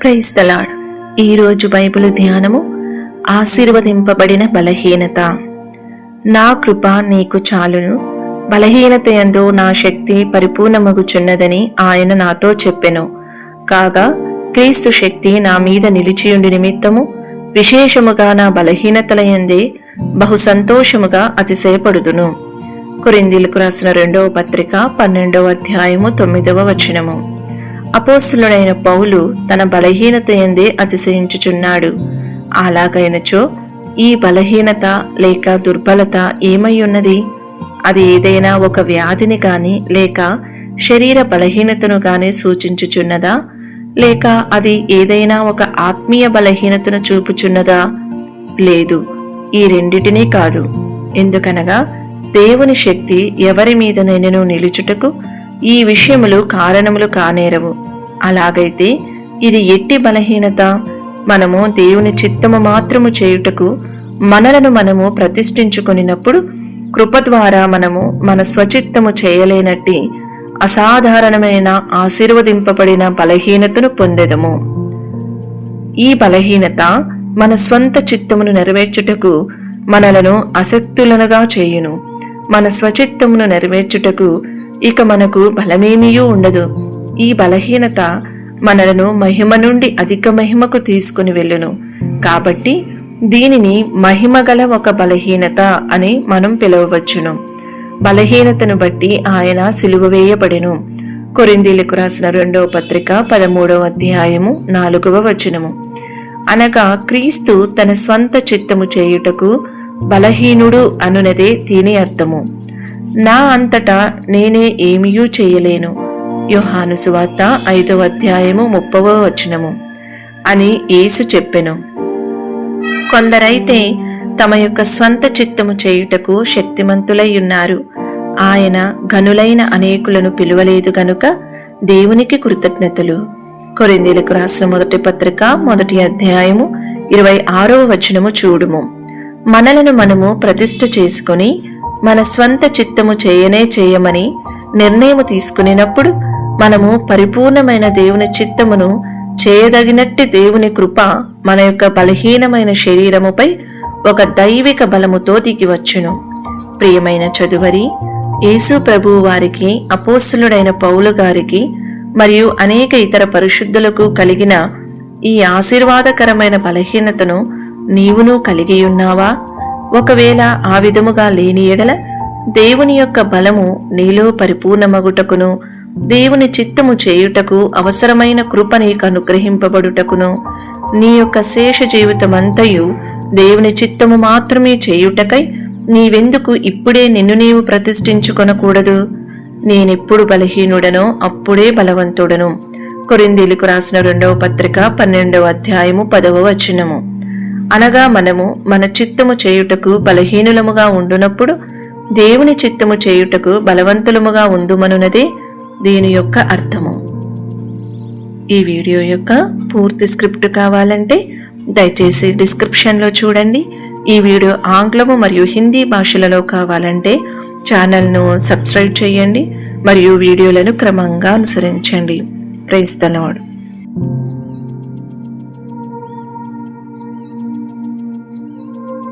Praise the Lord. ఈరోజు Bible ధ్యానము ఆశీర్వదింపబడిన బలహీనత. నా కృప నీకు చాలును, బలహీనత యందు నా శక్తి పరిపూర్ణమగుచున్నదని ఆయన నాతో చెప్పెను. కాగా క్రీస్తు శక్తి నా మీద నిలిచియుండి నిమిత్తము విశేషముగా నా బలహీనతల యందే బహు సంతోషముగా అతిశయపడుదును. కొరింథీయులకు రాసిన 2వ పత్రిక 12వ అధ్యాయము 9వ వచనము. అపోస్తలుడైన పౌలు తన బలహీనత యందే అతిశయించుచున్నాడు. అలాగైనచో ఈ బలహీనత లేక దుర్బలత ఏమై ఉన్నది? అది ఏదైనా ఒక వ్యాధిని గాని లేక శరీర బలహీనతను గాని సూచించుచున్నదా? లేక అది ఏదైనా ఒక ఆత్మీయ బలహీనతను చూపుచున్నదా? లేదు, ఈ రెండిటినీ కాదు. ఎందుకనగా దేవుని శక్తి ఎవరి మీదనైనను నిలుచుటకు ఈ విషయములు కారణములు కానేరవు. అలాగైతే ఇది ఎట్టి బలహీనత? మనము దేవుని చిత్తము మాత్రము చేయుటకు మనలను మనము ప్రతిష్ఠించుకొనినప్పుడు కృప ద్వారా మనము మన స్వచిత్తము చేయలేనట్టి అసాధారణమైన ఆశీర్వదింపబడిన బలహీనతను పొందెదము. ఈ బలహీనత మన స్వంత చిత్తమును నెరవేర్చుటకు మనలను అశక్తులనుగా చేయును. మన స్వచిత్తమును నెరవేర్చుటకు ఇక మనకు బలమేమీయూ ఉండదు. ఈ బలహీనత మనలను మహిమ నుండి అధిక మహిమకు తీసుకుని వెళ్ళును. కాబట్టి దీనిని మహిమగల ఒక బలహీనత అని మనం పిలవవచ్చును. బలహీనతను బట్టి ఆయన సిలువ వేయబడెను. కొరింథీయులకు రాసిన 2వ పత్రిక 13వ అధ్యాయము 4వ వచనము. అనగా క్రీస్తు తన స్వంత చిత్తము చేయుటకు బలహీనుడు అనునదే దీని అర్థము. నా అంతటా నేనే ఏమీయూ చేయలేను. యోహాను సువార్త 5వ అధ్యాయము 30వ వచనము అని యేసు చెప్పెను. కొందరైతే తమ యొక్క స్వంత చిత్తము చేయుటకు శక్తిమంతులై ఉన్నారు. ఆయన ఘనులైన అనేకులను పిలువలేదు గనుక దేవునికి కృతజ్ఞతలు. కొరింథీయులకు రాసిన 1వ పత్రిక 1వ అధ్యాయము 26వ వచనము చూడుము. మనలను మనము ప్రతిష్ఠ చేసుకుని మన స్వంత చిత్తము చేయమని నిర్ణయము తీసుకునేటప్పుడు మనము పరిపూర్ణమైన దేవుని చిత్తమును చేయదగినట్టి దేవుని కృప మన యొక్క బలహీనమైన శరీరముపై ఒక దైవిక బలముతో దిగివచ్చును. ప్రియమైన చదువరి, యేసు ప్రభువు వారికి, అపోస్తలుడైన పౌలు గారికి మరియు అనేక ఇతర పరిశుద్ధులకు కలిగిన ఈ ఆశీర్వాదకరమైన బలహీనతను నీవును కలిగి ఉన్నావా? ఒకవేళ ఆ విధముగా లేని ఎడల దేవుని యొక్క బలము నీలో పరిపూర్ణమగుటకును, దేవుని చిత్తము చేయుటకు అవసరమైన కృప నీకు అనుగ్రహింపబడుటకును, నీ యొక్క శేష జీవితమంతయు దేవుని చిత్తము మాత్రమే చేయుటకై నీవెందుకు ఇప్పుడే నిన్ను నీవు ప్రతిష్ఠించుకొనకూడదు? నేనెప్పుడు బలహీనుడనో అప్పుడే బలవంతుడను. కొరింథీయులకు రాసిన 2వ పత్రిక 12వ అధ్యాయము 10వ వచనము. అనగా మనము మన చిత్తము చేయుటకు బలహీనులముగా ఉండునప్పుడు దేవుని చిత్తము చేయుటకు బలవంతులముగా ఉందుమనున్నదే దీని యొక్క అర్థము. ఈ వీడియో యొక్క పూర్తి స్క్రిప్ట్ కావాలంటే దయచేసి డిస్క్రిప్షన్లో చూడండి. ఈ వీడియో ఆంగ్లము మరియు హిందీ భాషలలో కావాలంటే ఛానల్ను సబ్స్క్రైబ్ చేయండి మరియు వీడియోలను క్రమంగా అనుసరించండి. Praise the lord.